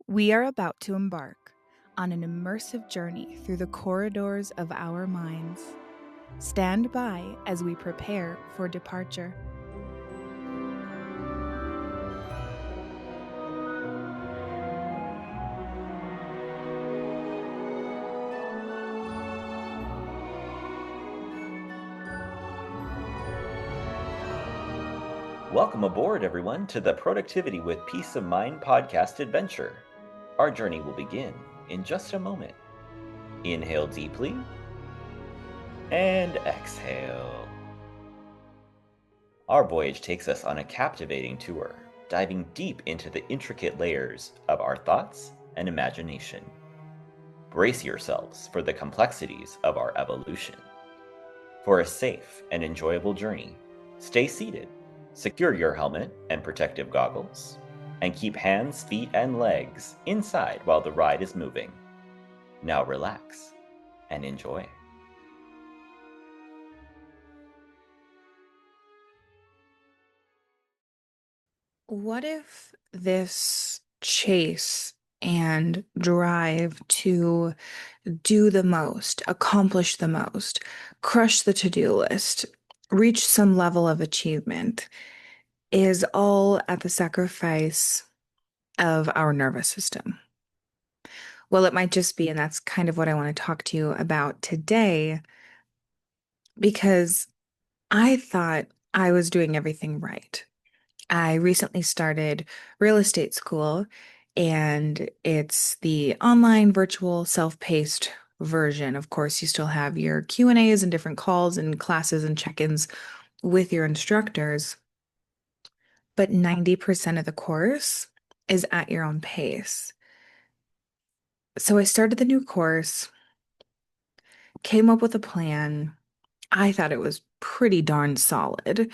We are about to embark on an immersive journey through the corridors of our minds. Stand by as we prepare for departure. Welcome aboard, everyone, to the Productivity with Peace of Mind podcast adventure. Our journey will begin in just a moment. Inhale deeply and exhale. Our voyage takes us on a captivating tour, diving deep into the intricate layers of our thoughts and imagination. Brace yourselves for the complexities of our evolution. For a safe and enjoyable journey, stay seated, secure your helmet and protective goggles, and keep hands, feet, and legs inside while the ride is moving. Now relax and enjoy. What if this chase and drive to do the most, accomplish the most, crush the to-do list, reach some level of achievement is all at the sacrifice of our nervous system? Well, it might just be, and that's kind of what I want to talk to you about today, because I thought I was doing everything right. I recently started real estate school, and it's the online virtual self-paced version. Of course, you still have your Q&As and different calls and classes and check-ins with your instructors, but 90% of the course is at your own pace. So I started the new course, came up with a plan. I thought it was pretty darn solid.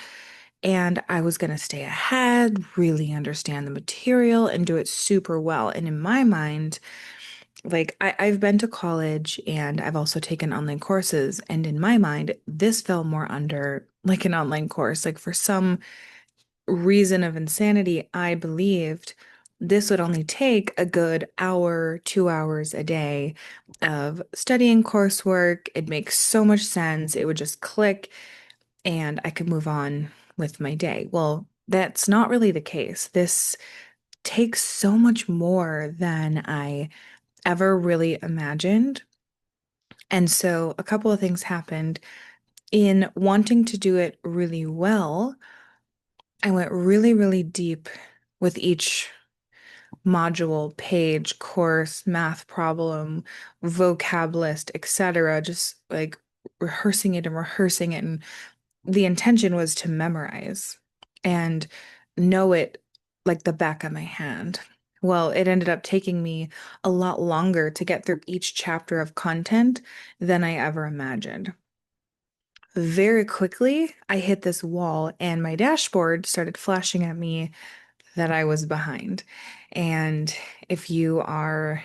And I was going to stay ahead, really understand the material, and do it super well. And in my mind, like I've been to college and I've also taken online courses. And in my mind, this fell more under like an online course. Like for some reason of insanity, I believed this would only take a good hour, 2 hours a day of studying coursework. It makes so much sense. It would just click and I could move on with my day. Well, that's not really the case. This takes so much more than I ever really imagined. And so a couple of things happened. In wanting to do it really well, I went really, really deep with each module, page, course, math problem, vocab list, etc. Just like rehearsing it and rehearsing it. And the intention was to memorize and know it like the back of my hand. Well, it ended up taking me a lot longer to get through each chapter of content than I ever imagined. Very quickly, I hit this wall and my dashboard started flashing at me that I was behind. And if you are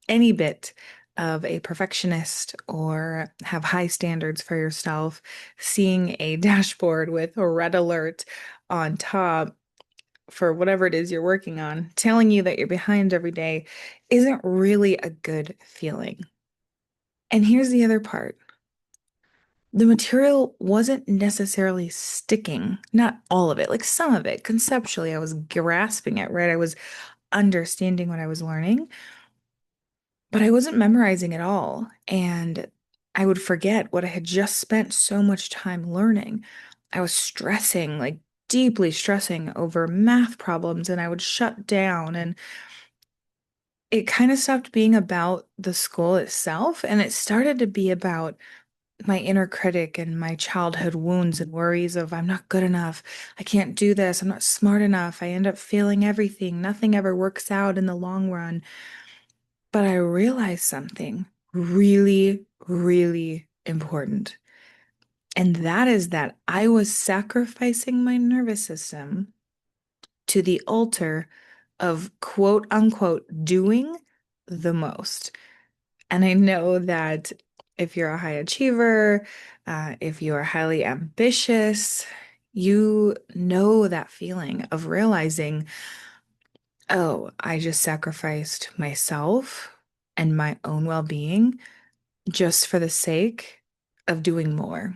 any bit of a perfectionist or have high standards for yourself, seeing a dashboard with a red alert on top for whatever it is you're working on, telling you that you're behind every day isn't really a good feeling. And here's the other part. The material wasn't necessarily sticking, not all of it, like some of it. Conceptually, I was grasping it, right? I was understanding what I was learning, but I wasn't memorizing at all. And I would forget what I had just spent so much time learning. I was stressing, like deeply stressing over math problems, and I would shut down. And it kind of stopped being about the school itself, and it started to be about my inner critic and my childhood wounds and worries of I'm not good enough. I can't do this. I'm not smart enough. I end up failing everything. Nothing ever works out in the long run. But I realized something really, really important. And that is that I was sacrificing my nervous system to the altar of quote unquote doing the most. And I know that if you're a high achiever, if you are highly ambitious, you know that feeling of realizing oh, I just sacrificed myself and my own well-being just for the sake of doing more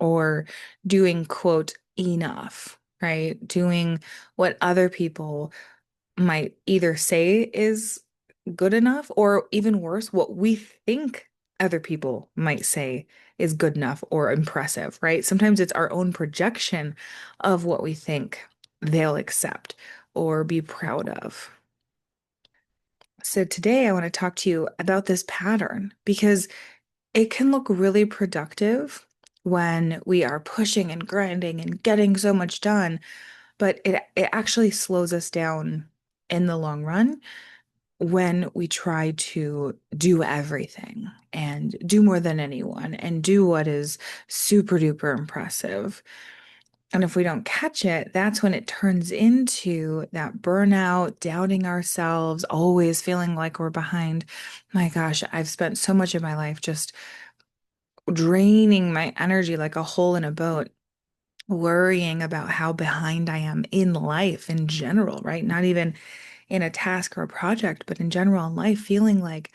or doing, quote, enough, right? Doing what other people might either say is good enough, or even worse, what we think other people might say is good enough or impressive, right? Sometimes it's our own projection of what we think they'll accept or be proud of. So today I want to talk to you about this pattern because it can look really productive when we are pushing and grinding and getting so much done, but it actually slows us down in the long run when we try to do everything and do more than anyone and do what is super duper impressive. And if we don't catch it, that's when it turns into that burnout, doubting ourselves, always feeling like we're behind. My gosh, I've spent so much of my life just draining my energy like a hole in a boat, worrying about how behind I am in life in general, right? Not even in a task or a project, but in general in life, feeling like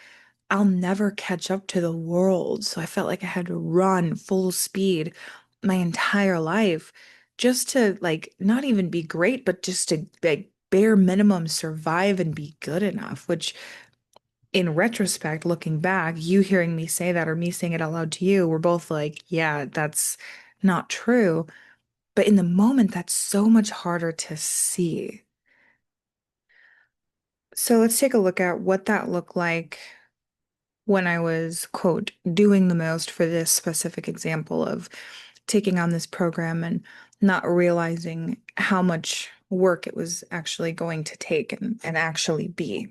I'll never catch up to the world. So I felt like I had to run full speed my entire life just to like not even be great, but just to like bare minimum survive and be good enough, which in retrospect, looking back, you hearing me say that or me saying it out loud to you, we're both like, yeah, that's not true. But in the moment, that's so much harder to see. So let's take a look at what that looked like when I was, quote, doing the most for this specific example of taking on this program and not realizing how much work it was actually going to take and actually be.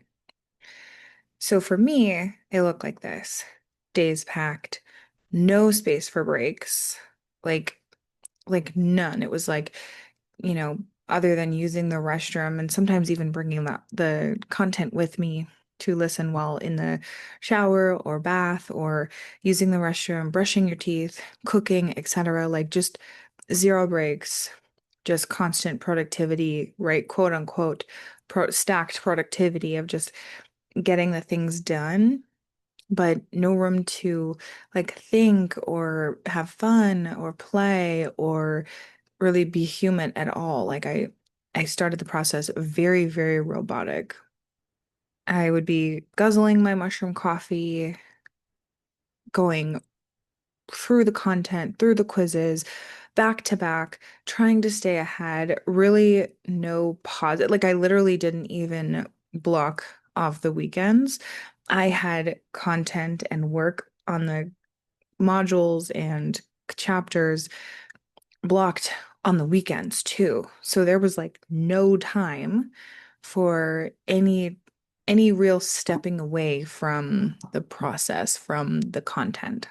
So for me, it looked like this. Days packed, no space for breaks, like like none. It was like, you know, other than using the restroom and sometimes even bringing the content with me to listen while in the shower or bath or using the restroom, brushing your teeth, cooking, etc. Like just zero breaks, just constant productivity, right? Quote unquote, stacked productivity of just getting the things done, but no room to like think or have fun or play or really be human at all. I started the process very, very robotic. I would be guzzling my mushroom coffee, going through the content, through the quizzes, back to back, trying to stay ahead, really no pause. Like I literally didn't even block off the weekends. I had content and work on the modules and chapters blocked on the weekends too. So there was like no time for any real stepping away from the process, from the content.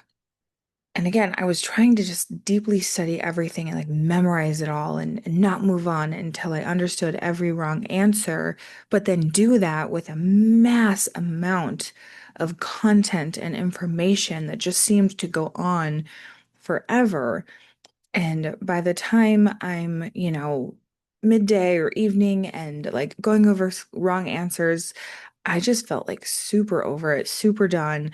And again, I was trying to just deeply study everything and like memorize it all and not move on until I understood every wrong answer, but then do that with a mass amount of content and information that just seemed to go on forever. And by the time I'm, midday or evening and like going over wrong answers, I just felt like super over it, super done.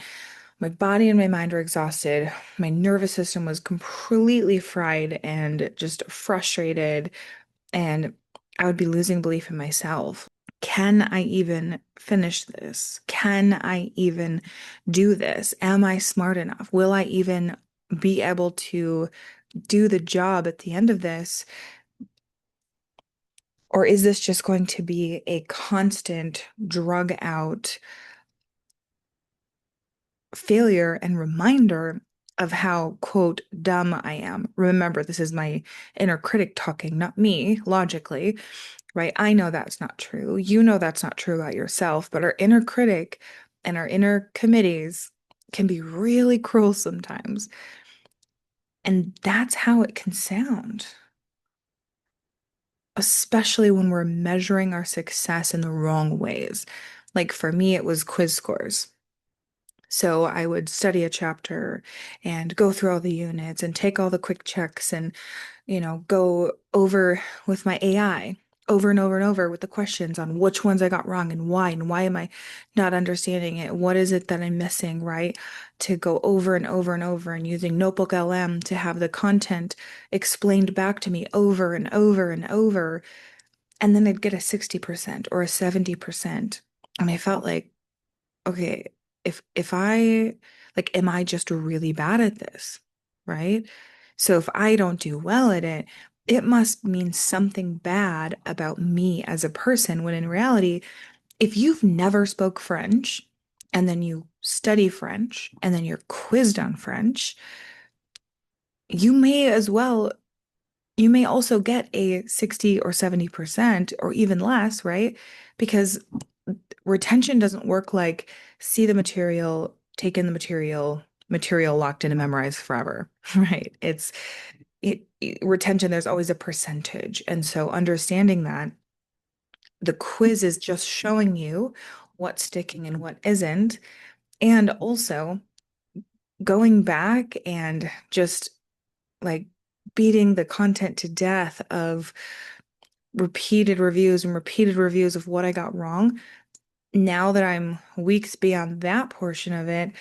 My body and my mind were exhausted. My nervous system was completely fried and just frustrated. And I would be losing belief in myself. Can I even finish this? Can I even do this? Am I smart enough? Will I even be able to do the job at the end of this? Or is this just going to be a constant drug out failure and reminder of how, quote, dumb I am? Remember, this is my inner critic talking, not me, logically, right? I know that's not true. You know that's not true about yourself, but our inner critic and our inner committees can be really cruel sometimes. And that's how it can sound, especially when we're measuring our success in the wrong ways. Like for me, it was quiz scores. So I would study a chapter and go through all the units and take all the quick checks and, go over with my AI over and over and over with the questions on which ones I got wrong and why am I not understanding it? What is it that I'm missing, right? To go over and over and over and using Notebook LM to have the content explained back to me over and over and over. And then I'd get a 60% or a 70%. And I felt like, okay, if I like, am I just really bad at this? Right? So if I don't do well at it, it must mean something bad about me as a person, when in reality, if you've never spoke French and then you study French and then you're quizzed on French, you may as well, you may also get a 60 or 70% or even less, right? Because retention doesn't work like see the material, take in the material locked in and memorized forever, right? Retention, there's always a percentage. And so understanding that the quiz is just showing you what's sticking and what isn't. And also going back and just like beating the content to death of repeated reviews of what I got wrong. Now that I'm weeks beyond that portion of it,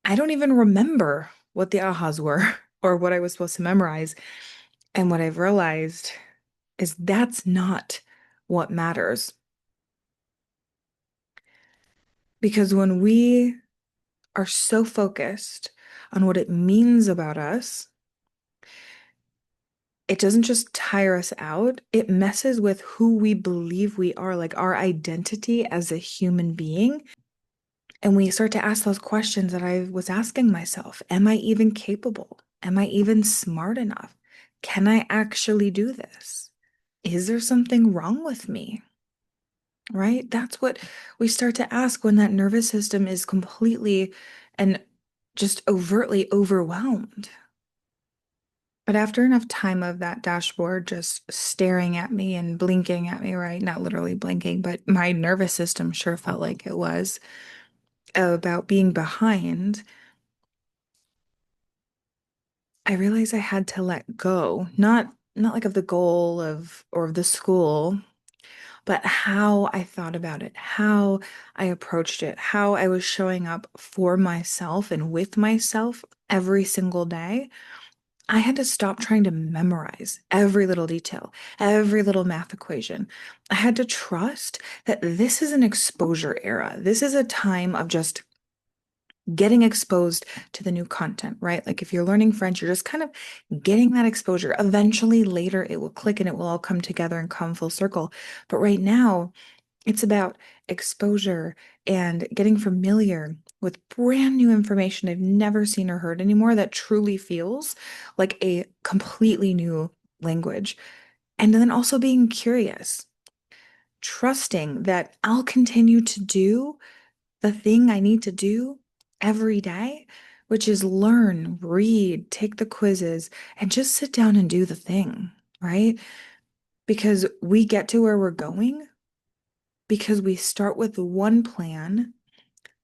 I don't even remember what the ahas were or what I was supposed to memorize. And what I've realized is that's not what matters. Because when we are so focused on what it means about us, it doesn't just tire us out, it messes with who we believe we are, like our identity as a human being. And we start to ask those questions that I was asking myself. Am I even capable? Am I even smart enough? Can I actually do this? Is there something wrong with me? Right? That's what we start to ask when that nervous system is completely and just overtly overwhelmed. But after enough time of that dashboard just staring at me and blinking at me, right? Not literally blinking, but my nervous system sure felt like it was about being behind. I realized I had to let go, not like of the goal of or of the school, but how I thought about it, how I approached it, how I was showing up for myself and with myself every single day. I had to stop trying to memorize every little detail, every little math equation. I had to trust that this is an exposure era. This is a time of just getting exposed to the new content, right? Like if you're learning French, you're just kind of getting that exposure. Eventually, later, it will click and it will all come together and come full circle. But right now, it's about exposure and getting familiar with brand new information I've never seen or heard anymore that truly feels like a completely new language. And then also being curious, trusting that I'll continue to do the thing I need to do every day, which is learn, read, take the quizzes, and just sit down and do the thing, right? Because we get to where we're going because we start with one plan,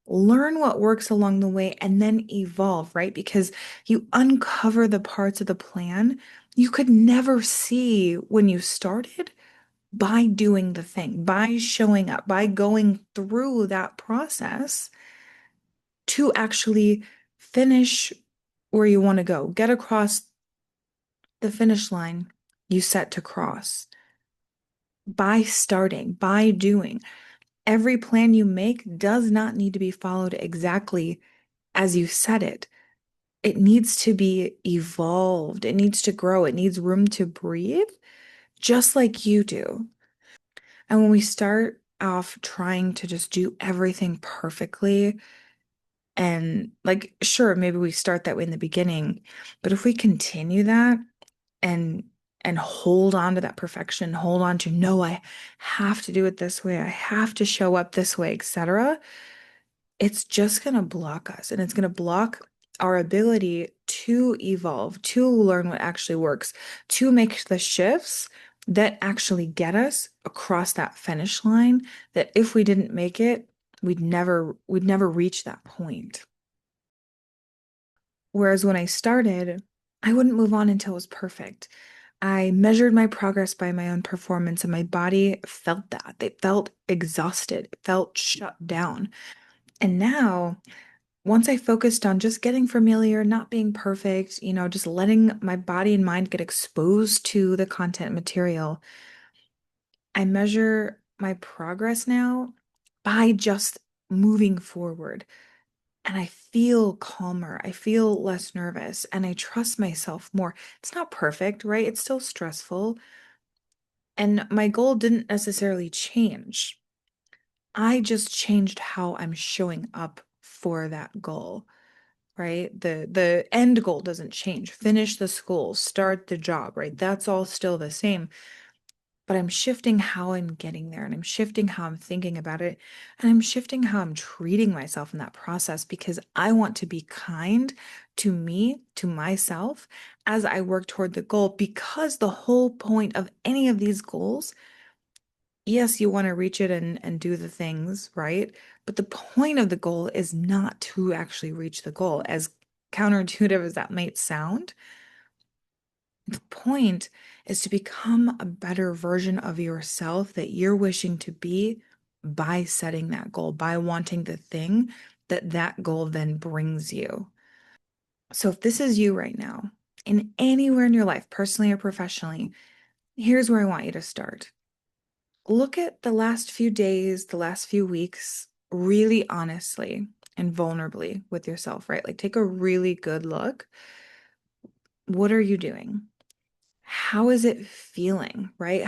learn what works along the way, and then evolve, right? Because you uncover the parts of the plan you could never see when you started by doing the thing, by showing up, by going through that process to actually finish where you want to go, get across the finish line you set to cross by starting, by doing. Every plan you make does not need to be followed exactly as you set it. It needs to be evolved. It needs to grow. It needs room to breathe, just like you do. And when we start off trying to just do everything perfectly, and like, sure, maybe we start that way in the beginning, but if we continue that and hold on to that perfection, hold on to no, I have to do it this way, I have to show up this way, etc., it's just going to block us and it's going to block our ability to evolve, to learn what actually works, to make the shifts that actually get us across that finish line that if we didn't make it, we'd never reach that point. Whereas when I started, I wouldn't move on until it was perfect. I measured my progress by my own performance, and my body felt that. It felt exhausted, it felt shut down. And now, once I focused on just getting familiar, not being perfect, just letting my body and mind get exposed to the content material, I measure my progress now by just moving forward. And I feel calmer. I feel less nervous and I trust myself more. It's not perfect, right? It's still stressful. And my goal didn't necessarily change. I just changed how I'm showing up for that goal, right? The end goal doesn't change. Finish the school, start the job, right? That's all still the same. But I'm shifting how I'm getting there and I'm shifting how I'm thinking about it and I'm shifting how I'm treating myself in that process because I want to be kind to me, to myself as I work toward the goal because the whole point of any of these goals, yes, you want to reach it and do the things, right? But the point of the goal is not to actually reach the goal, as counterintuitive as that might sound. The point is to become a better version of yourself that you're wishing to be by setting that goal, by wanting the thing that that goal then brings you. So if this is you right now, in anywhere in your life, personally or professionally, here's where I want you to start. Look at the last few days, the last few weeks, really honestly and vulnerably with yourself, right? Like take a really good look. What are you doing? How is it feeling, right?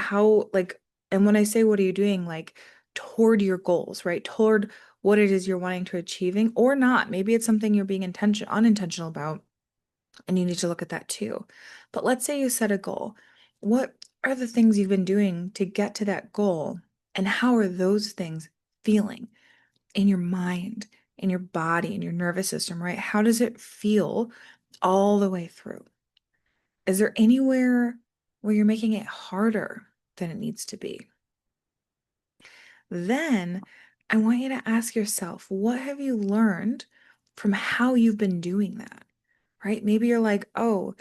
And when I say what are you doing, like toward your goals, right? Toward what it is you're wanting to achieving or not. Maybe it's something you're being unintentional about, and you need to look at that too. But let's say you set a goal. What are the things you've been doing to get to that goal? And how are those things feeling in your mind, in your body, in your nervous system, right? How does it feel all the way through? Is there anywhere where you're making it harder than it needs to be? Then I want you to ask yourself, what have you learned from how you've been doing that? Right? Maybe you're like, oh,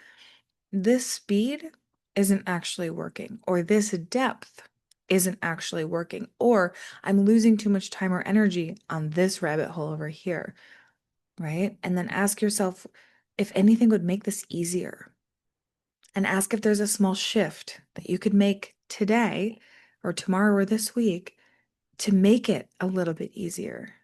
this speed isn't actually working, or this depth isn't actually working, or I'm losing too much time or energy on this rabbit hole over here, right? And then ask yourself if anything would make this easier and ask if there's a small shift that you could make today or tomorrow or this week to make it a little bit easier.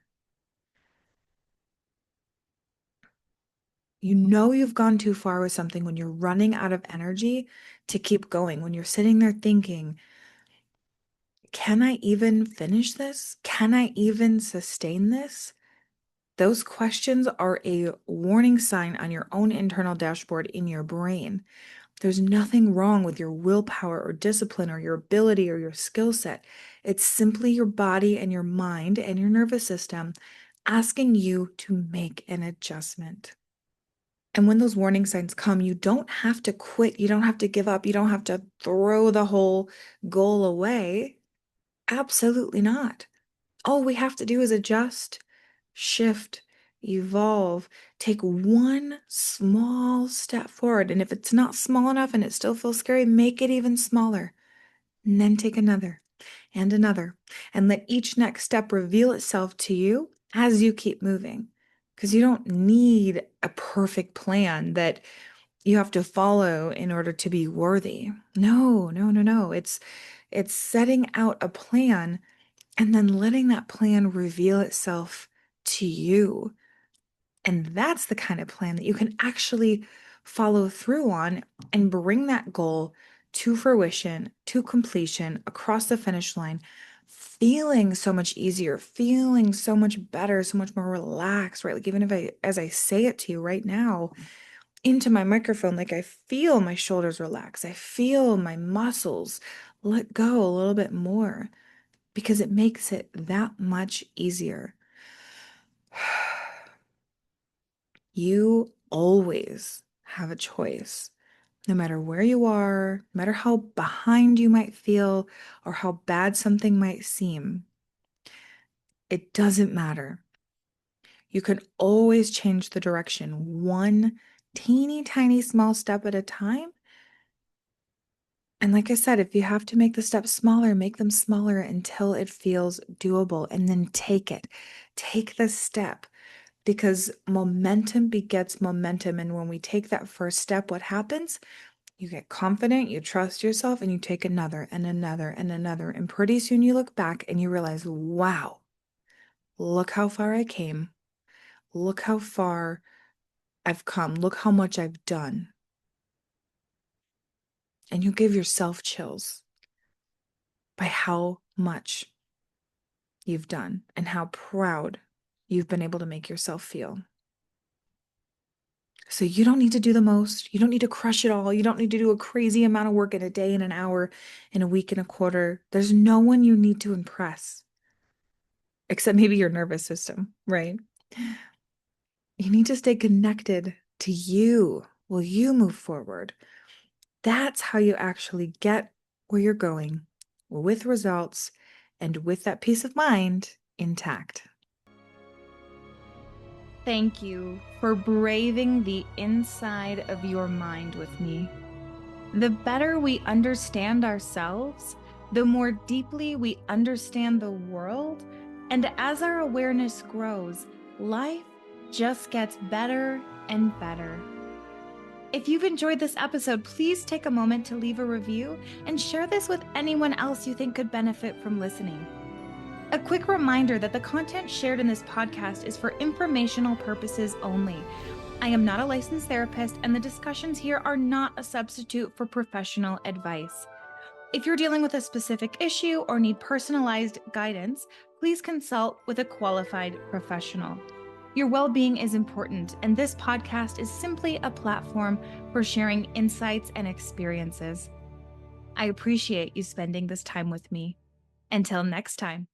You know you've gone too far with something when you're running out of energy to keep going, when you're sitting there thinking, can I even finish this? Can I even sustain this? Those questions are a warning sign on your own internal dashboard in your brain. There's nothing wrong with your willpower or discipline or your ability or your skill set. It's simply your body and your mind and your nervous system asking you to make an adjustment. And when those warning signs come, you don't have to quit. You don't have to give up. You don't have to throw the whole goal away. Absolutely not. All we have to do is adjust, shift, evolve, take one small step forward. And if it's not small enough and it still feels scary, make it even smaller. And then take another and another. And let each next step reveal itself to you as you keep moving. Because you don't need a perfect plan that you have to follow in order to be worthy. No, no, no, no. It's setting out a plan and then letting that plan reveal itself to you. And that's the kind of plan that you can actually follow through on and bring that goal to fruition, to completion, across the finish line, feeling so much easier, feeling so much better, so much more relaxed, right? Like even if as I say it to you right now into my microphone, like I feel my shoulders relax, I feel my muscles let go a little bit more because it makes it that much easier. You always have a choice, no matter where you are, no matter how behind you might feel or how bad something might seem. It doesn't matter. You can always change the direction one teeny tiny small step at a time, And like I said, if you have to make the steps smaller, make them smaller until it feels doable, and then take it. Take the step, because momentum begets momentum. And when we take that first step, what happens? You get confident, you trust yourself, and you take another and another and another. And pretty soon you look back and you realize, wow, look how far I came. Look how far I've come. Look how much I've done. And you give yourself chills by how much you've done and how proud you've been able to make yourself feel. So you don't need to do the most. You don't need to crush it all. You don't need to do a crazy amount of work in a day, in an hour, in a week, in a quarter. There's no one you need to impress, except maybe your nervous system, right? You need to stay connected to you while you move forward. That's how you actually get where you're going, with results and with that peace of mind intact. Thank you for braving the inside of your mind with me. The better we understand ourselves, the more deeply we understand the world, and as our awareness grows, life just gets better and better. If you've enjoyed this episode, please take a moment to leave a review and share this with anyone else you think could benefit from listening. A quick reminder that the content shared in this podcast is for informational purposes only. I am not a licensed therapist, and the discussions here are not a substitute for professional advice. If you're dealing with a specific issue or need personalized guidance, please consult with a qualified professional. Your well-being is important, and this podcast is simply a platform for sharing insights and experiences. I appreciate you spending this time with me. Until next time.